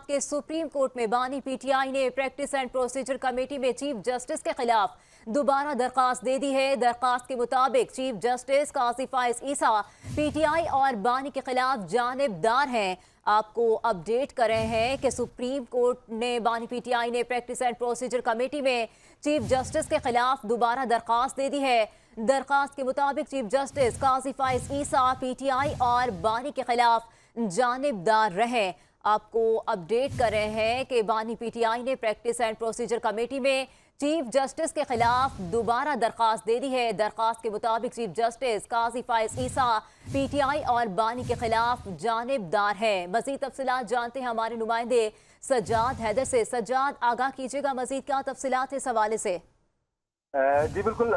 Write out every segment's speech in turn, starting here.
के supreme court में बानी पीटीआई ने प्रैक्टिस एंड प्रोसीजर कमेटी में चीफ जस्टिस के खिलाफ दोबारा दरखास्त दे दी है। दरखास्त के मुताबिक चीफ जस्टिस काजी फाइज ईसा पीटीआई और बानी के खिलाफ जानिबदार हैं। आपको अपडेट कर रहे हैं कि सुप्रीम कोर्ट ने बानी पीटीआई ने प्रैक्टिस एंड प्रोसीजर कमेटी में चीफ जस्टिस के खिलाफ दोबारा दरखास्त दे दी है। दरखास्त के मुताबिक चीफ जस्टिस काजी फाइज ईसा पीटीआई और बानी के खिलाफ जानिबदार रहे। आपको अपडेट कर रहे हैं कि बानी पीटीआई ने प्रैक्टिस एंड प्रोसीजर कमेटी में चीफ जस्टिस के खिलाफ दोबारा दरखास्त दे दी है। दरखास्त के मुताबिक चीफ जस्टिस काजी फाइज ईसा पीटीआई और बानी के खिलाफ जानिबदार है। मजीद तफसीलात जानते हैं हमारे नुमाइंदे सज्जाद हैदर से। सज्जाद, आगाह कीजिएगा, मजीद क्या तफसीलात इस हवाले से? जी बिल्कुल,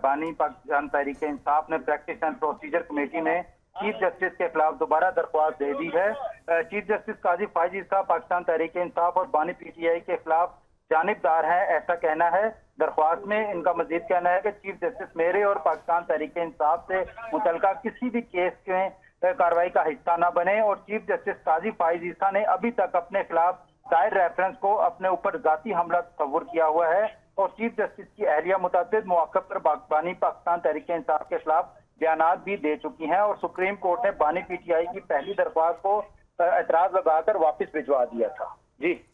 बानी पाकिस्तान तहरीक इंसाफ ने प्रैक्टिस एंड प्रोसीजर कमेटी में चीफ जस्टिस के खिलाफ दोबारा दरख्वास्त दे दी है। चीफ जस्टिस काजी फाइज ईसा पाकिस्तान तहरीक इंसाफ और बानी पीटीआई के खिलाफ जानिबदार है, ऐसा कहना है। दरख्वास्त में इनका मजीद कहना है कि चीफ जस्टिस मेरे और पाकिस्तान तहरीक इंसाफ से मुतल्लिका किसी भी केस में कार्रवाई का हिस्सा न बने और चीफ जस्टिस काजी फाइज ईसा ने अभी तक अपने खिलाफ दायर रेफरेंस को अपने ऊपर जाती हमला तस्वुर किया हुआ है और चीफ जस्टिस की अहलिया मुताबिक मौके पर बानी पाकिस्तान तहरीक इंसाफ के खिलाफ बयानात भी दे चुकी हैं और सुप्रीम कोर्ट ने बानी पीटीआई की पहली दरख्वास्त को एतराज लगाकर वापस भिजवा दिया था। जी।